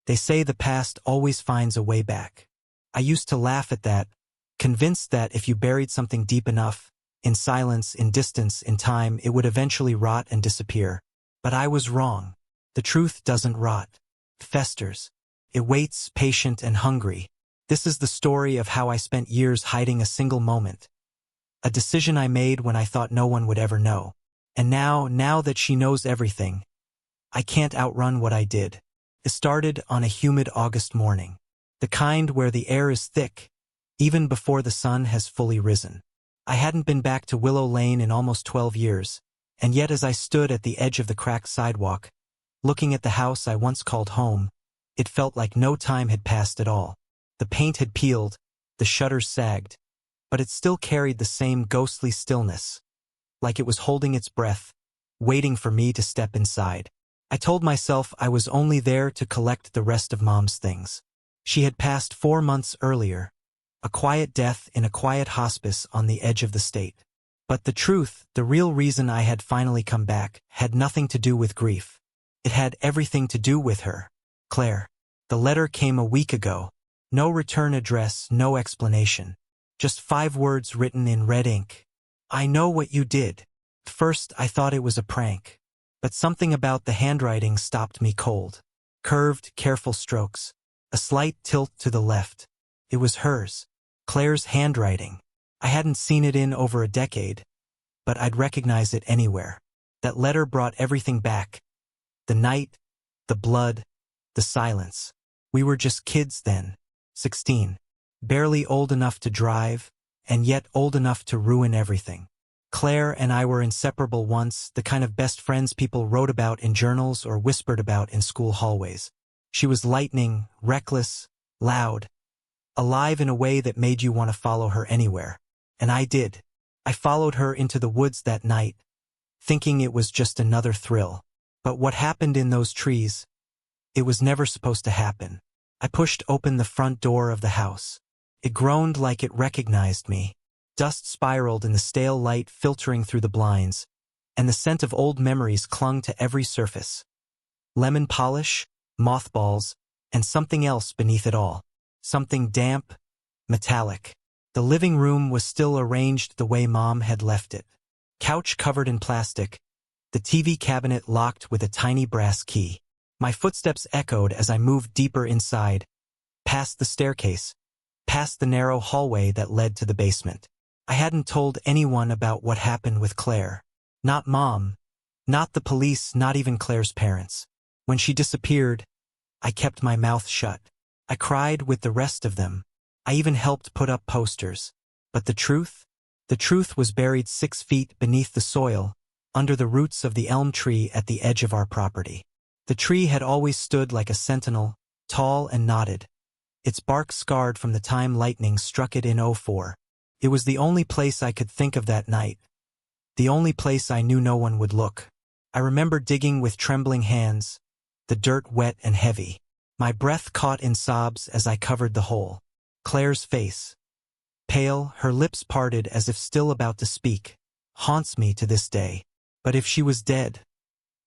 They say the past always finds a way back. I used to laugh at that, convinced that if you buried something deep enough, in silence, in distance, in time, it would eventually rot and disappear. But I was wrong. The truth doesn't rot. It festers. It waits, patient and hungry. This is the story of how I spent years hiding a single moment. A decision I made when I thought no one would ever know. And now that she knows everything, I can't outrun what I did. It started on a humid August morning. The kind where the air is thick, even before the sun has fully risen. I hadn't been back to Willow Lane in almost 12 years, and yet as I stood at the edge of the cracked sidewalk, looking at the house I once called home, it felt like no time had passed at all. The paint had peeled, the shutters sagged, but it still carried the same ghostly stillness, like it was holding its breath, waiting for me to step inside. I told myself I was only there to collect the rest of Mom's things. She had passed 4 months earlier, a quiet death in a quiet hospice on the edge of the state. But the truth, the real reason I had finally come back, had nothing to do with grief. It had everything to do with her, Claire. The letter came a week ago. No return address, no explanation. Just 5 words written in red ink. I know what you did. First, I thought it was a prank. But something about the handwriting stopped me cold. Curved, careful strokes. A slight tilt to the left. It was hers. Claire's handwriting. I hadn't seen it in over a decade, but I'd recognize it anywhere. That letter brought everything back. The night, the blood, the silence. We were just kids then, 16. Barely old enough to drive, and yet old enough to ruin everything. Claire and I were inseparable once, the kind of best friends people wrote about in journals or whispered about in school hallways. She was lightning, reckless, loud, alive in a way that made you want to follow her anywhere. And I did. I followed her into the woods that night, thinking it was just another thrill. But what happened in those trees? It was never supposed to happen. I pushed open the front door of the house. It groaned like it recognized me. Dust spiraled in the stale light filtering through the blinds, and the scent of old memories clung to every surface. Lemon polish, mothballs, and something else beneath it all. Something damp, metallic. The living room was still arranged the way Mom had left it. Couch covered in plastic, the TV cabinet locked with a tiny brass key. My footsteps echoed as I moved deeper inside, past the staircase, past the narrow hallway that led to the basement. I hadn't told anyone about what happened with Claire. Not Mom, not the police, not even Claire's parents. When she disappeared, I kept my mouth shut. I cried with the rest of them. I even helped put up posters. But the truth? The truth was buried 6 feet beneath the soil, under the roots of the elm tree at the edge of our property. The tree had always stood like a sentinel, tall and knotted, its bark scarred from the time lightning struck it in '04. It was the only place I could think of that night. The only place I knew no one would look. I remember digging with trembling hands, the dirt wet and heavy. My breath caught in sobs as I covered the hole. Claire's face, pale, her lips parted as if still about to speak, haunts me to this day. But if she was dead,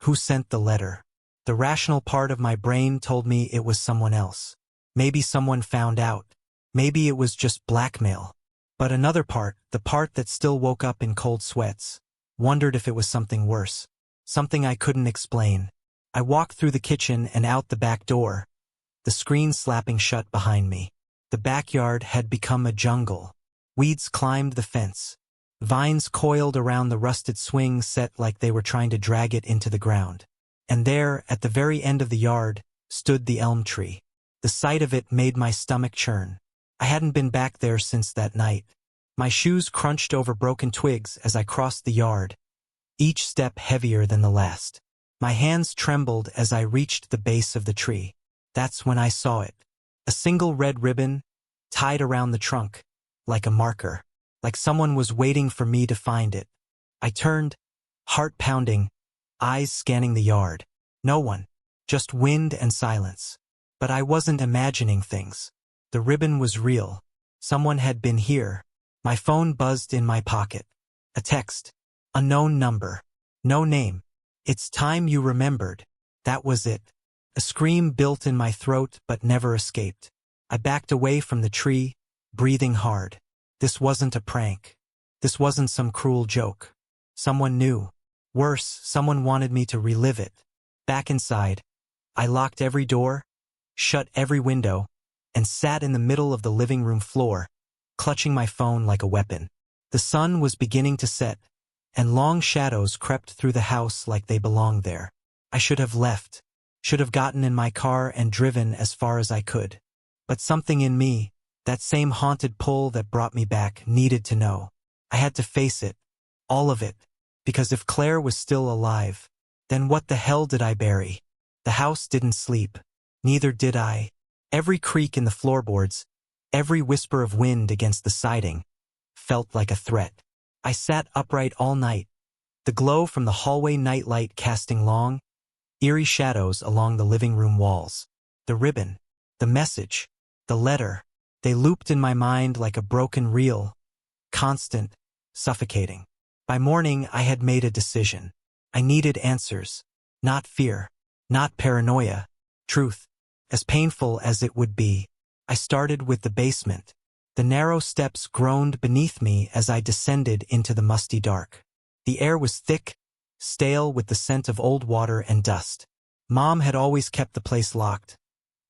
who sent the letter? The rational part of my brain told me it was someone else. Maybe someone found out. Maybe it was just blackmail. But another part, the part that still woke up in cold sweats, wondered if it was something worse. Something I couldn't explain. I walked through the kitchen and out the back door, the screen slapping shut behind me. The backyard had become a jungle. Weeds climbed the fence. Vines coiled around the rusted swing set like they were trying to drag it into the ground. And there, at the very end of the yard, stood the elm tree. The sight of it made my stomach churn. I hadn't been back there since that night. My shoes crunched over broken twigs as I crossed the yard, each step heavier than the last. My hands trembled as I reached the base of the tree. That's when I saw it. A single red ribbon, tied around the trunk, like a marker, like someone was waiting for me to find it. I turned, heart pounding, eyes scanning the yard. No one, just wind and silence. But I wasn't imagining things. The ribbon was real. Someone had been here. My phone buzzed in my pocket. A text. Unknown number. No name. It's time you remembered. That was it. A scream built in my throat but never escaped. I backed away from the tree, breathing hard. This wasn't a prank. This wasn't some cruel joke. Someone knew. Worse, someone wanted me to relive it. Back inside, I locked every door, shut every window, and sat in the middle of the living room floor, clutching my phone like a weapon. The sun was beginning to set, and long shadows crept through the house like they belonged there. I should have left, should have gotten in my car and driven as far as I could. But something in me, that same haunted pull that brought me back, needed to know. I had to face it, all of it, because if Claire was still alive, then what the hell did I bury? The house didn't sleep. Neither did I. Every creak in the floorboards, every whisper of wind against the siding, felt like a threat. I sat upright all night, the glow from the hallway nightlight casting long, eerie shadows along the living room walls. The ribbon, the message, the letter, they looped in my mind like a broken reel, constant, suffocating. By morning, I had made a decision. I needed answers, not fear, not paranoia, truth. As painful as it would be, I started with the basement. The narrow steps groaned beneath me as I descended into the musty dark. The air was thick, stale with the scent of old water and dust. Mom had always kept the place locked.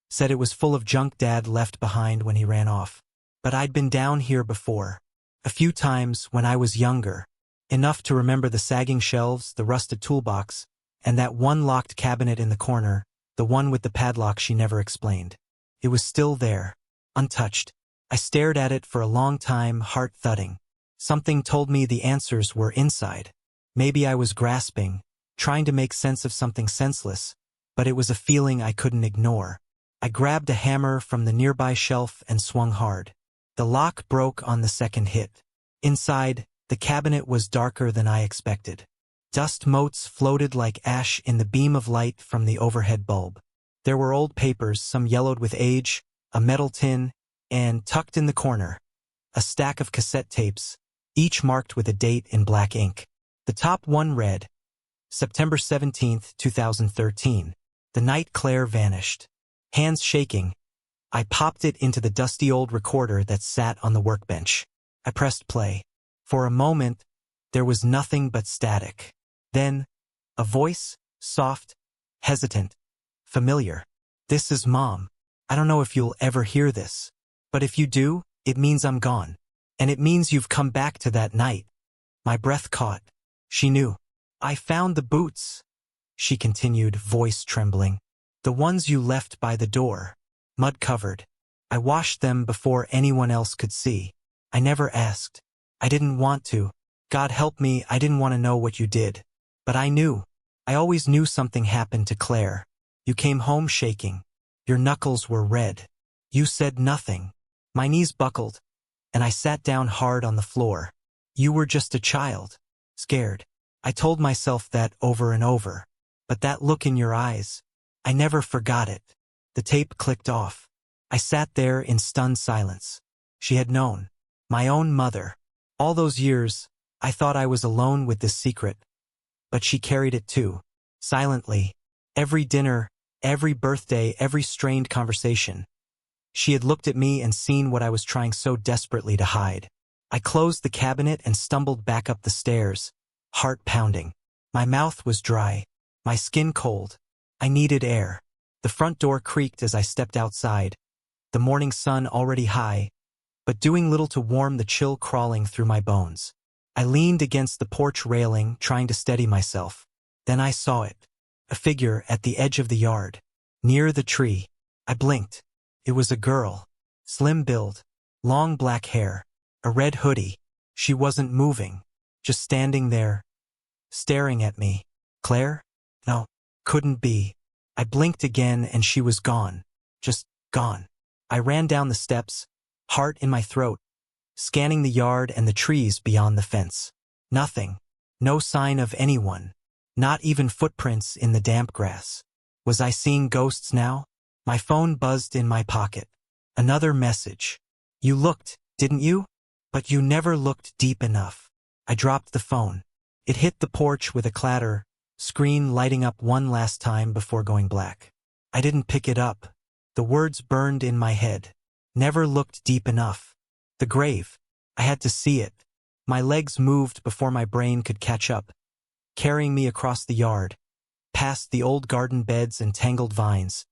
Said it was full of junk Dad left behind when he ran off. But I'd been down here before. A few times when I was younger. Enough to remember the sagging shelves, the rusted toolbox, and that one locked cabinet in the corner, the one with the padlock she never explained. It was still there, untouched. I stared at it for a long time, heart thudding. Something told me the answers were inside. Maybe I was grasping, trying to make sense of something senseless, but it was a feeling I couldn't ignore. I grabbed a hammer from the nearby shelf and swung hard. The lock broke on the second hit. Inside, the cabinet was darker than I expected. Dust motes floated like ash in the beam of light from the overhead bulb. There were old papers, some yellowed with age, a metal tin, and, tucked in the corner, a stack of cassette tapes, each marked with a date in black ink. The top one read, September 17th, 2013. The night Claire vanished. Hands shaking, I popped it into the dusty old recorder that sat on the workbench. I pressed play. For a moment, there was nothing but static. Then, a voice, soft, hesitant, familiar. This is Mom. I don't know if you'll ever hear this. But if you do, it means I'm gone. And it means you've come back to that night. My breath caught. She knew. I found the boots, she continued, voice trembling. The ones you left by the door. Mud-covered. I washed them before anyone else could see. I never asked. I didn't want to. God help me, I didn't want to know what you did. But I knew. I always knew something happened to Claire. You came home shaking. Your knuckles were red. You said nothing. My knees buckled, and I sat down hard on the floor. You were just a child. Scared. I told myself that over and over. But that look in your eyes, I never forgot it. The tape clicked off. I sat there in stunned silence. She had known. My own mother. All those years, I thought I was alone with this secret. But she carried it too. Silently. Every dinner, every birthday, every strained conversation. She had looked at me and seen what I was trying so desperately to hide. I closed the cabinet and stumbled back up the stairs, heart pounding. My mouth was dry, my skin cold. I needed air. The front door creaked as I stepped outside, the morning sun already high, but doing little to warm the chill crawling through my bones. I leaned against the porch railing, trying to steady myself. Then I saw it. A figure at the edge of the yard, near the tree. I blinked. It was a girl. Slim build, long black hair, a red hoodie. She wasn't moving, just standing there, staring at me. Claire? No, couldn't be. I blinked again and she was gone. Just gone. I ran down the steps, heart in my throat, scanning the yard and the trees beyond the fence. Nothing. No sign of anyone. Not even footprints in the damp grass. Was I seeing ghosts now? My phone buzzed in my pocket. Another message. You looked, didn't you? But you never looked deep enough. I dropped the phone. It hit the porch with a clatter, screen lighting up one last time before going black. I didn't pick it up. The words burned in my head. Never looked deep enough. The grave. I had to see it. My legs moved before my brain could catch up, carrying me across the yard, past the old garden beds and tangled vines,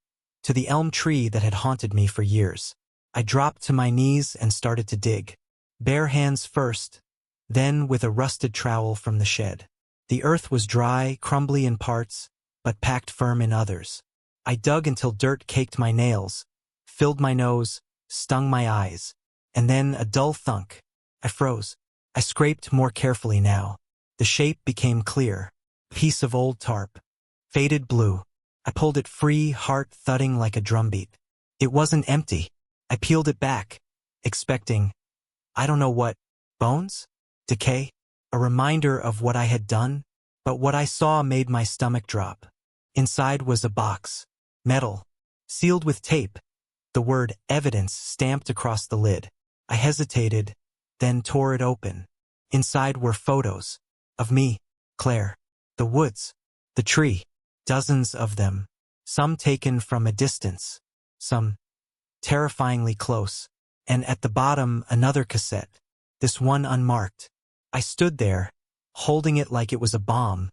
to the elm tree that had haunted me for years. I dropped to my knees and started to dig. Bare hands first, then with a rusted trowel from the shed. The earth was dry, crumbly in parts, but packed firm in others. I dug until dirt caked my nails, filled my nose, stung my eyes, and then a dull thunk. I froze. I scraped more carefully now. The shape became clear. Piece of old tarp. Faded blue. I pulled it free, heart thudding like a drumbeat. It wasn't empty. I peeled it back, expecting, I don't know what, bones? Decay? A reminder of what I had done? But what I saw made my stomach drop. Inside was a box. Metal. Sealed with tape. The word evidence stamped across the lid. I hesitated, then tore it open. Inside were photos. Of me, Claire. The woods. The tree. Dozens of them. Some taken from a distance. Some terrifyingly close. And at the bottom, another cassette. This one unmarked. I stood there, holding it like it was a bomb,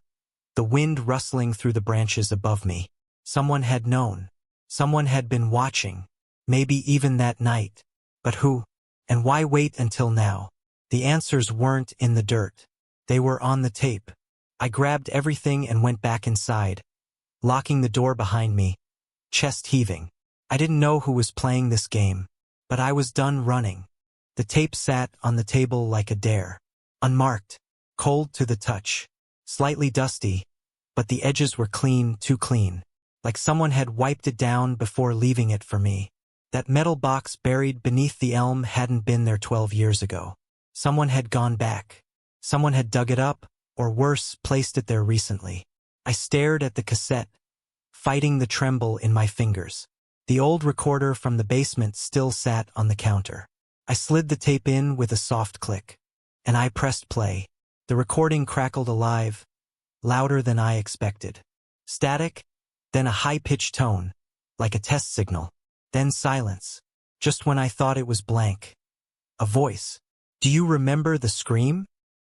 the wind rustling through the branches above me. Someone had known. Someone had been watching. Maybe even that night. But who? And why wait until now? The answers weren't in the dirt. They were on the tape. I grabbed everything and went back inside, locking the door behind me, chest heaving. I didn't know who was playing this game, but I was done running. The tape sat on the table like a dare. Unmarked, cold to the touch, slightly dusty, but the edges were clean, too clean, like someone had wiped it down before leaving it for me. That metal box buried beneath the elm hadn't been there 12 years ago. Someone had gone back. Someone had dug it up, or worse, placed it there recently. I stared at the cassette, fighting the tremble in my fingers. The old recorder from the basement still sat on the counter. I slid the tape in with a soft click, and I pressed play. The recording crackled alive, louder than I expected. Static, then a high-pitched tone, like a test signal, then silence, just when I thought it was blank. A voice. Do you remember the scream?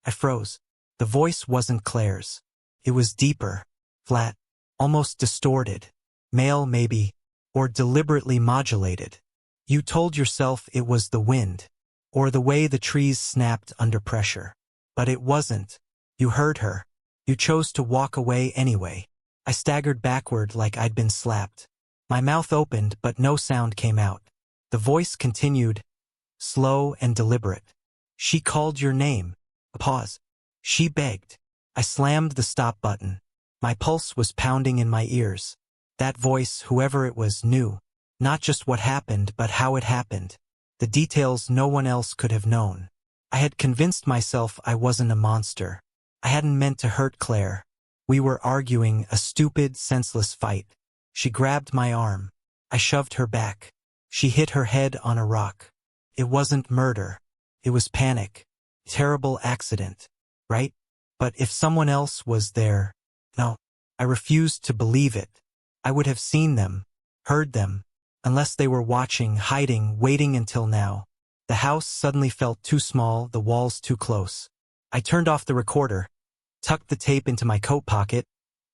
I froze. The voice wasn't Claire's. It was deeper, flat, almost distorted. Male, maybe, or deliberately modulated. You told yourself it was the wind, or the way the trees snapped under pressure. But it wasn't. You heard her. You chose to walk away anyway. I staggered backward like I'd been slapped. My mouth opened, but no sound came out. The voice continued, slow and deliberate. She called your name. A pause. She begged. I slammed the stop button. My pulse was pounding in my ears. That voice, whoever it was, knew. Not just what happened, but how it happened. The details no one else could have known. I had convinced myself I wasn't a monster. I hadn't meant to hurt Claire. We were arguing a stupid, senseless fight. She grabbed my arm. I shoved her back. She hit her head on a rock. It wasn't murder. It was panic. Terrible accident. Right? But if someone else was there... No. I refused to believe it. I would have seen them, heard them, unless they were watching, hiding, waiting until now. The house suddenly felt too small, the walls too close. I turned off the recorder, tucked the tape into my coat pocket,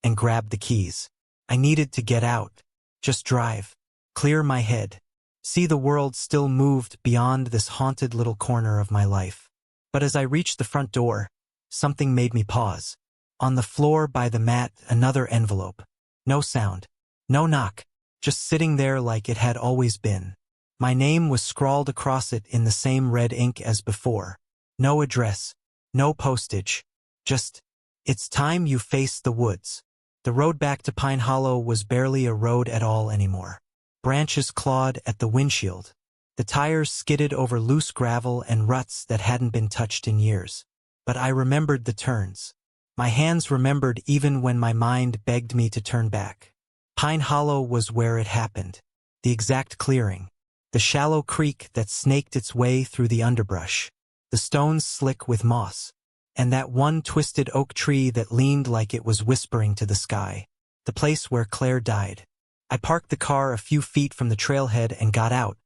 and grabbed the keys. I needed to get out. Just drive. Clear my head. See the world still moved beyond this haunted little corner of my life. But as I reached the front door, something made me pause. On the floor by the mat, another envelope. No sound. No knock. Just sitting there like it had always been. My name was scrawled across it in the same red ink as before. No address. No postage. Just, it's time you faced the woods. The road back to Pine Hollow was barely a road at all anymore. Branches clawed at the windshield. The tires skidded over loose gravel and ruts that hadn't been touched in years. But I remembered the turns. My hands remembered even when my mind begged me to turn back. Pine Hollow was where it happened. The exact clearing. The shallow creek that snaked its way through the underbrush. The stones slick with moss. And that one twisted oak tree that leaned like it was whispering to the sky. The place where Claire died. I parked the car a few feet from the trailhead and got out,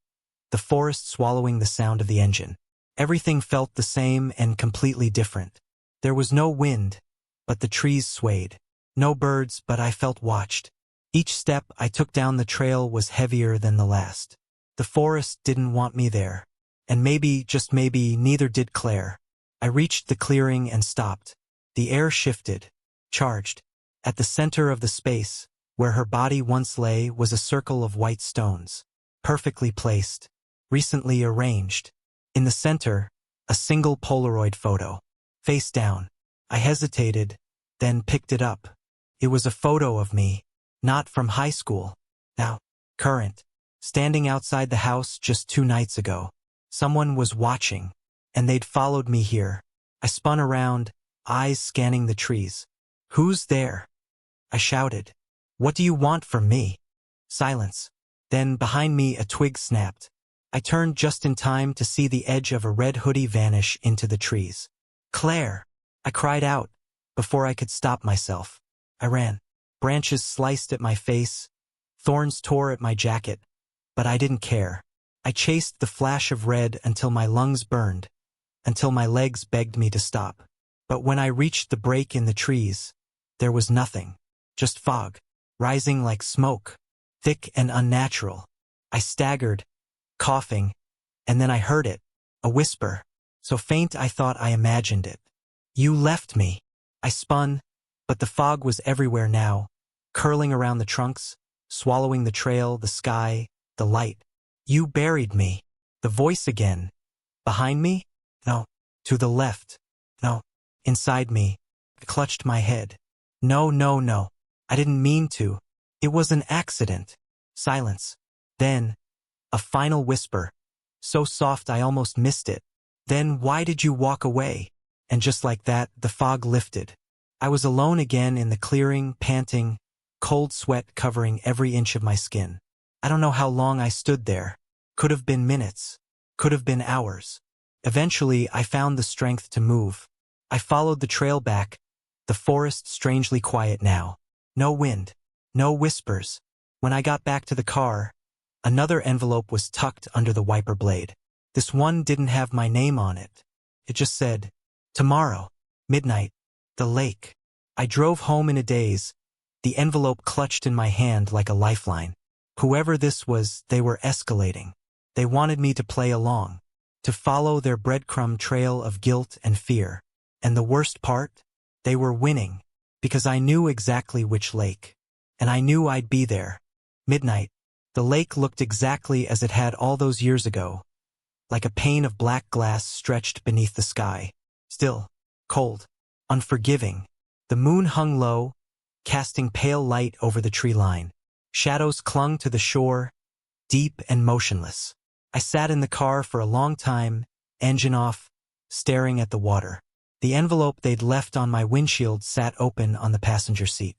the forest swallowing the sound of the engine. Everything felt the same and completely different. There was no wind, but the trees swayed. No birds, but I felt watched. Each step I took down the trail was heavier than the last. The forest didn't want me there. And maybe, just maybe, neither did Claire. I reached the clearing and stopped. The air shifted, charged. At the center of the space, where her body once lay, was a circle of white stones. Perfectly placed. Recently arranged. In the center, a single Polaroid photo. Face down. I hesitated, then picked it up. It was a photo of me, not from high school. Now, current. Standing outside the house just 2 nights ago. Someone was watching, and they'd followed me here. I spun around, eyes scanning the trees. "Who's there?" I shouted. "What do you want from me?" Silence. Then, behind me, a twig snapped. I turned just in time to see the edge of a red hoodie vanish into the trees. "Claire!" I cried out. Before I could stop myself, I ran. Branches sliced at my face. Thorns tore at my jacket. But I didn't care. I chased the flash of red until my lungs burned, until my legs begged me to stop. But when I reached the break in the trees, there was nothing. Just fog, rising like smoke, thick and unnatural. I staggered, coughing, and then I heard it, a whisper, so faint I thought I imagined it. "You left me." I spun, but the fog was everywhere now, curling around the trunks, swallowing the trail, the sky, the light. "You buried me." The voice again. Behind me? No. To the left? No. Inside me. I clutched my head. No, no, no. I didn't mean to. It was an accident. Silence. Then, a final whisper. So soft I almost missed it. "Then why did you walk away?" And just like that, the fog lifted. I was alone again in the clearing, panting, cold sweat covering every inch of my skin. I don't know how long I stood there. Could have been minutes. Could have been hours. Eventually, I found the strength to move. I followed the trail back, the forest strangely quiet now. No wind. No whispers. When I got back to the car, another envelope was tucked under the wiper blade. This one didn't have my name on it. It just said, "Tomorrow, midnight, the lake." I drove home in a daze, the envelope clutched in my hand like a lifeline. Whoever this was, they were escalating. They wanted me to play along, to follow their breadcrumb trail of guilt and fear. And the worst part? They were winning, because I knew exactly which lake. And I knew I'd be there. Midnight. The lake looked exactly as it had all those years ago, like a pane of black glass stretched beneath the sky. Still, cold, unforgiving. The moon hung low, casting pale light over the tree line. Shadows clung to the shore, deep and motionless. I sat in the car for a long time, engine off, staring at the water. The envelope they'd left on my windshield sat open on the passenger seat.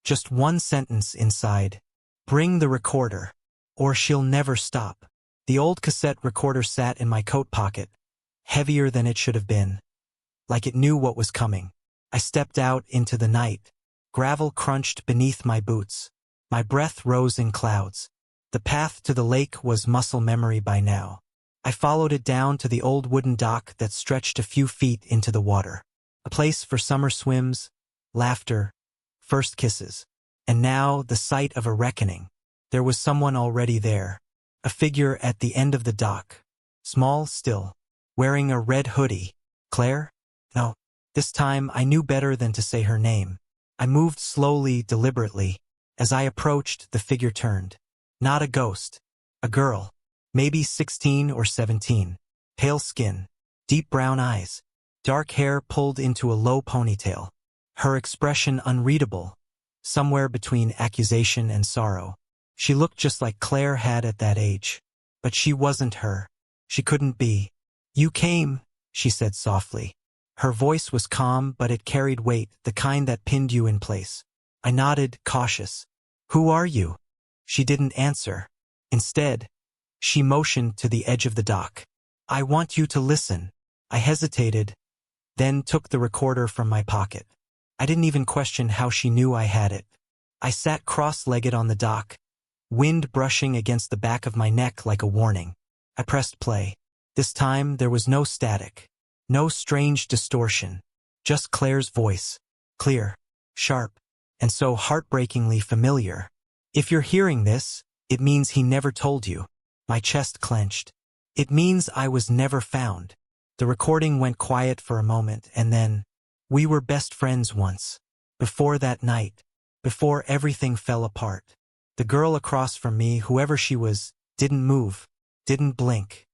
Just one sentence inside. "Bring the recorder, or she'll never stop." The old cassette recorder sat in my coat pocket, heavier than it should have been, like it knew what was coming. I stepped out into the night. Gravel crunched beneath my boots. My breath rose in clouds. The path to the lake was muscle memory by now. I followed it down to the old wooden dock that stretched a few feet into the water. A place for summer swims, laughter, first kisses. And now the site of a reckoning. There was someone already there. A figure at the end of the dock. Small still. Wearing a red hoodie. Claire? No. This time I knew better than to say her name. I moved slowly, deliberately. As I approached, the figure turned. Not a ghost. A girl. Maybe 16 or 17. Pale skin. Deep brown eyes. Dark hair pulled into a low ponytail. Her expression unreadable. Somewhere between accusation and sorrow. She looked just like Claire had at that age. But she wasn't her. She couldn't be. "You came," she said softly. Her voice was calm, but it carried weight, the kind that pinned you in place. I nodded, cautious. "Who are you?" She didn't answer. Instead, she motioned to the edge of the dock. "I want you to listen." I hesitated, then took the recorder from my pocket. I didn't even question how she knew I had it. I sat cross-legged on the dock, wind brushing against the back of my neck like a warning. I pressed play. This time there was no static, no strange distortion, just Claire's voice, clear, sharp, and so heartbreakingly familiar. If you're hearing this, it means he never told you. My chest clenched. It means I was never found. The recording went quiet for a moment, and then, we were best friends once. Before that night, before everything fell apart. The girl across from me, whoever she was, didn't move, didn't blink.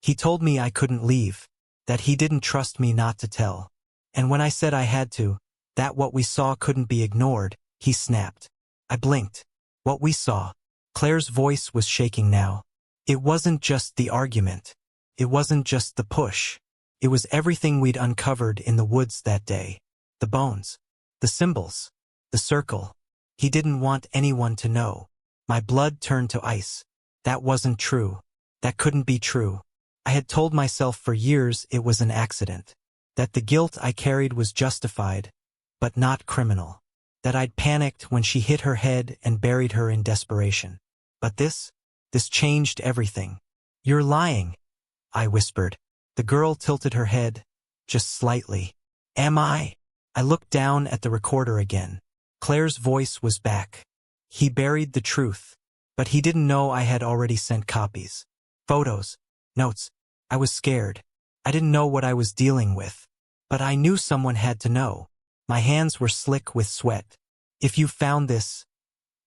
He told me I couldn't leave, that he didn't trust me not to tell. And when I said I had to, that what we saw couldn't be ignored, he snapped. I blinked. What we saw. Claire's voice was shaking now. It wasn't just the argument. It wasn't just the push. It was everything we'd uncovered in the woods that day. The bones. The symbols. The circle. He didn't want anyone to know. My blood turned to ice. That wasn't true. That couldn't be true. I had told myself for years it was an accident. That the guilt I carried was justified, but not criminal. That I'd panicked when she hit her head and buried her in desperation. But this changed everything. You're lying, I whispered. The girl tilted her head, just slightly. Am I? I looked down at the recorder again. Claire's voice was back. He buried the truth, but he didn't know I had already sent copies. Photos, notes. I was scared. I didn't know what I was dealing with. But I knew someone had to know. My hands were slick with sweat. If you found this,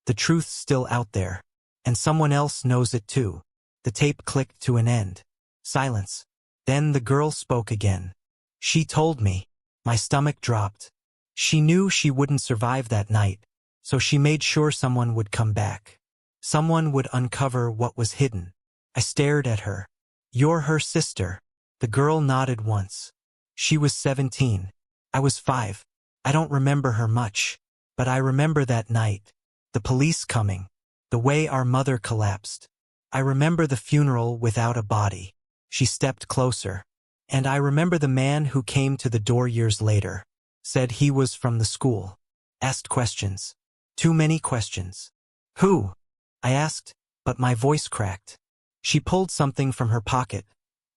the truth's still out there. And someone else knows it too. The tape clicked to an end. Silence. Then the girl spoke again. She told me. My stomach dropped. She knew she wouldn't survive that night, so she made sure someone would come back. Someone would uncover what was hidden. I stared at her. You're her sister. The girl nodded once. She was 17. I was 5. I don't remember her much, but I remember that night. The police coming. The way our mother collapsed. I remember the funeral without a body. She stepped closer. And I remember the man who came to the door years later. Said he was from the school. Asked questions. Too many questions. Who? I asked, but my voice cracked. She pulled something from her pocket.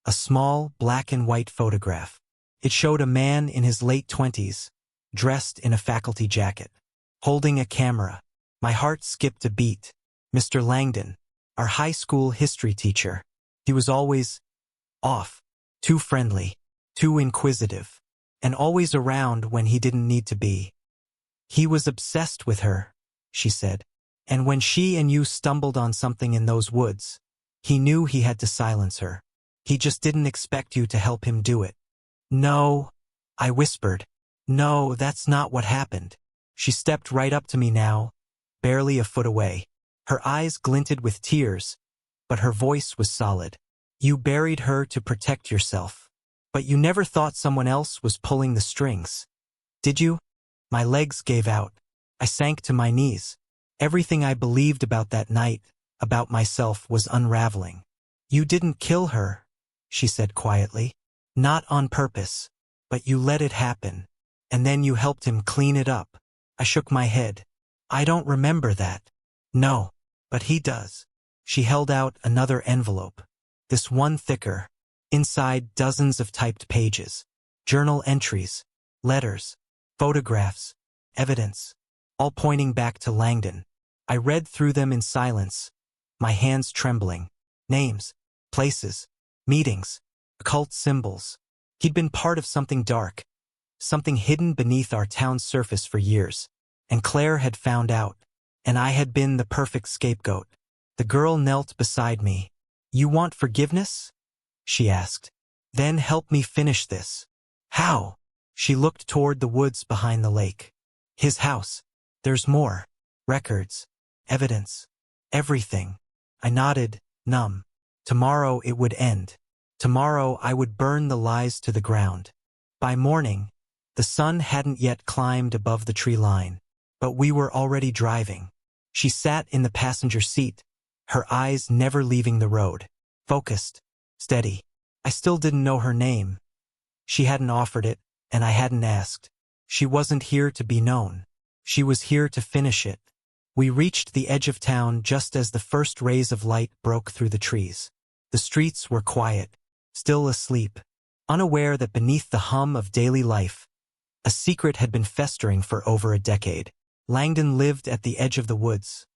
A small, black and white photograph. It showed a man in his late 20s, dressed in a faculty jacket, holding a camera. My heart skipped a beat. Mr. Langdon, our high school history teacher. He was always off, too friendly, too inquisitive, and always around when he didn't need to be. He was obsessed with her, she said. And when she and you stumbled on something in those woods, he knew he had to silence her. He just didn't expect you to help him do it. No, I whispered. No, that's not what happened. She stepped right up to me now, barely a foot away. Her eyes glinted with tears, but her voice was solid. You buried her to protect yourself. But you never thought someone else was pulling the strings. Did you? My legs gave out. I sank to my knees. Everything I believed about that night, about myself, was unraveling. You didn't kill her, she said quietly. Not on purpose. But you let it happen. And then you helped him clean it up. I shook my head. I don't remember that. No, but he does. She held out another envelope. This one thicker. Inside dozens of typed pages. Journal entries. Letters. Photographs. Evidence. All pointing back to Langdon. I read through them in silence, my hands trembling. Names. Places. Meetings. Occult symbols. He'd been part of something dark. Something hidden beneath our town's surface for years. And Claire had found out. And I had been the perfect scapegoat. The girl knelt beside me. You want forgiveness? She asked. Then help me finish this. How? She looked toward the woods behind the lake. His house. There's more. Records. Evidence. Everything. I nodded, numb. Tomorrow it would end. Tomorrow I would burn the lies to the ground. By morning, the sun hadn't yet climbed above the tree line, but we were already driving. She sat in the passenger seat, her eyes never leaving the road. Focused. Steady. I still didn't know her name. She hadn't offered it, and I hadn't asked. She wasn't here to be known. She was here to finish it. We reached the edge of town just as the first rays of light broke through the trees. The streets were quiet, still asleep, unaware that beneath the hum of daily life, a secret had been festering for over a decade. Langdon lived at the edge of the woods.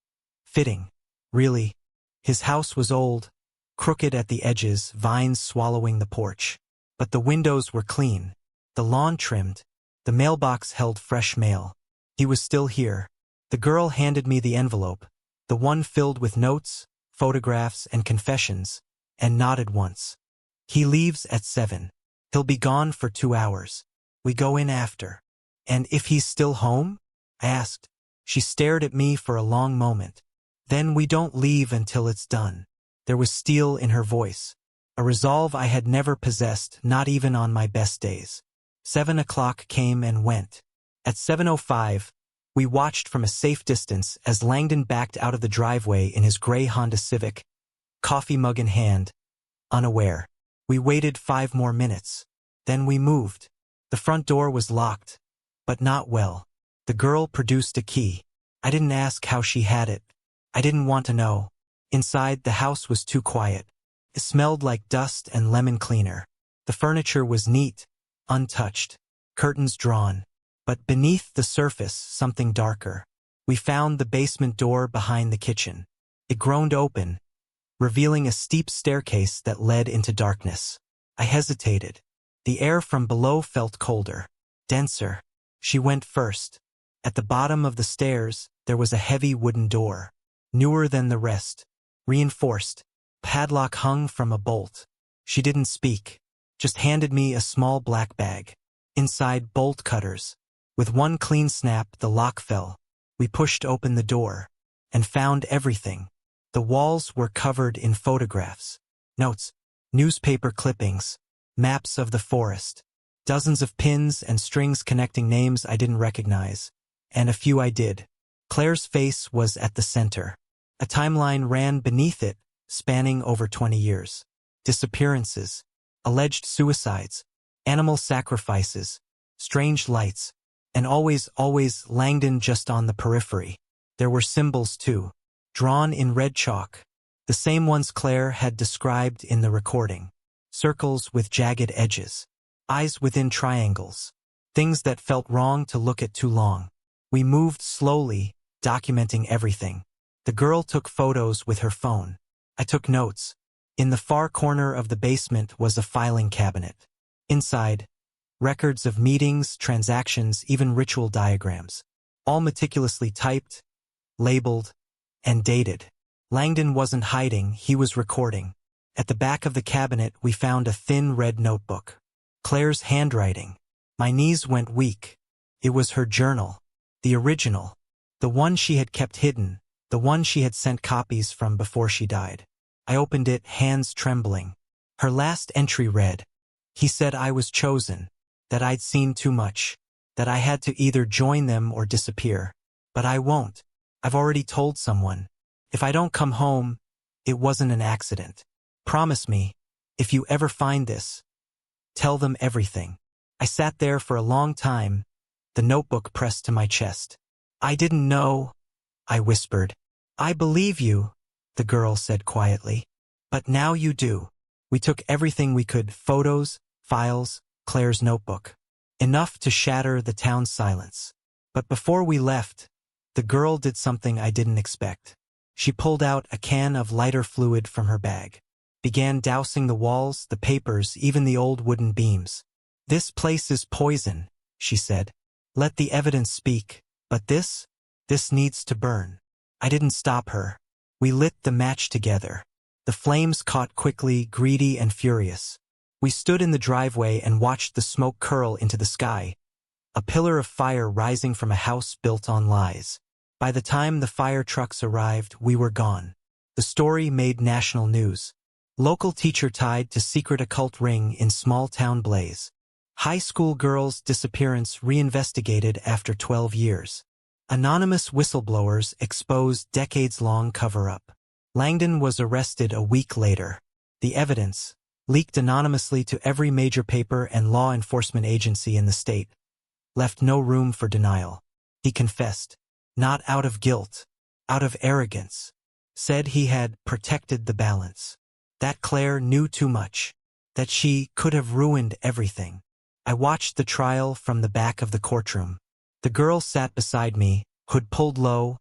Fitting, really. His house was old, crooked at the edges, vines swallowing the porch. But the windows were clean, the lawn trimmed, the mailbox held fresh mail. He was still here. The girl handed me the envelope, the one filled with notes, photographs, and confessions, and nodded once. He leaves at 7. He'll be gone for 2 hours. We go in after. And if he's still home? I asked. She stared at me for a long moment. Then we don't leave until it's done. There was steel in her voice, a resolve I had never possessed, not even on my best days. 7 o'clock came and went. At 7:05, we watched from a safe distance as Langdon backed out of the driveway in his gray Honda Civic, coffee mug in hand, unaware. We waited 5 more minutes. Then we moved. The front door was locked, but not well. The girl produced a key. I didn't ask how she had it. I didn't want to know. Inside, the house was too quiet. It smelled like dust and lemon cleaner. The furniture was neat, untouched, curtains drawn. But beneath the surface, something darker. We found the basement door behind the kitchen. It groaned open, revealing a steep staircase that led into darkness. I hesitated. The air from below felt colder, denser. She went first. At the bottom of the stairs, there was a heavy wooden door, newer than the rest, reinforced. Padlock hung from a bolt. She didn't speak, just handed me a small black bag. Inside, bolt cutters. With one clean snap, the lock fell. We pushed open the door and found everything. The walls were covered in photographs, notes, newspaper clippings, maps of the forest, dozens of pins and strings connecting names I didn't recognize, and a few I did. Claire's face was at the center. A timeline ran beneath it, spanning over 20 years. Disappearances, alleged suicides, animal sacrifices, strange lights, and always Langdon just on the periphery. There were symbols too, drawn in red chalk, the same ones Claire had described in the recording. Circles with jagged edges, eyes within triangles, things that felt wrong to look at too long. We moved slowly, documenting everything. The girl took photos with her phone. I took notes. In the far corner of the basement was a filing cabinet. Inside, records of meetings, transactions, even ritual diagrams, all meticulously typed, labeled, and dated. Langdon wasn't hiding, he was recording. At the back of the cabinet, we found a thin red notebook. Claire's handwriting. My knees went weak. It was her journal. The original. The one she had kept hidden. The one she had sent copies from before she died. I opened it, hands trembling. Her last entry read, "He said I was chosen, that I'd seen too much, that I had to either join them or disappear. But I won't. I've already told someone. If I don't come home, it wasn't an accident. Promise me, if you ever find this, tell them everything." I sat there for a long time, the notebook pressed to my chest. "I didn't know," I whispered. "I believe you," the girl said quietly. "But now you do." We took everything we could, photos, files, Claire's notebook. Enough to shatter the town's silence. But before we left, the girl did something I didn't expect. She pulled out a can of lighter fluid from her bag. Began dousing the walls, the papers, even the old wooden beams. "This place is poison," she said. "Let the evidence speak. But this needs to burn." I didn't stop her. We lit the match together. The flames caught quickly, greedy and furious. We stood in the driveway and watched the smoke curl into the sky, a pillar of fire rising from a house built on lies. By the time the fire trucks arrived, we were gone. The story made national news. Local teacher tied to secret occult ring in small town blaze. High school girl's disappearance reinvestigated after 12 years. Anonymous whistleblowers exposed decades-long cover-up. Langdon was arrested a week later. The evidence, leaked anonymously to every major paper and law enforcement agency in the state, left no room for denial. He confessed, not out of guilt, out of arrogance. Said he had protected the balance. That Claire knew too much. That she could have ruined everything. I watched the trial from the back of the courtroom. The girl sat beside me, hood pulled low,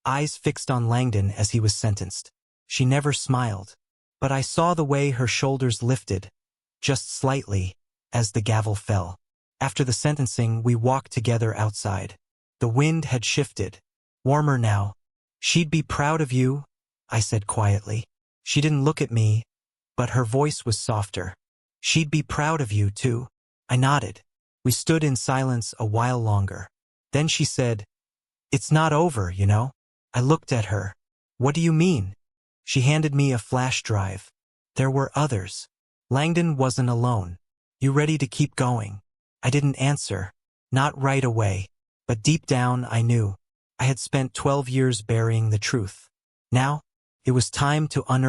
eyes fixed on Langdon as he was sentenced. She never smiled. But I saw the way her shoulders lifted, just slightly, as the gavel fell. After the sentencing, we walked together outside. The wind had shifted. Warmer now. "She'd be proud of you," I said quietly. She didn't look at me, but her voice was softer. "She'd be proud of you, too." I nodded. We stood in silence a while longer. Then she said, "It's not over, you know." I looked at her. "What do you mean?" She handed me a flash drive. There were others. Langdon wasn't alone. "You ready to keep going?" I didn't answer. Not right away. But deep down I knew. I had spent 12 years burying the truth. Now, it was time to unearth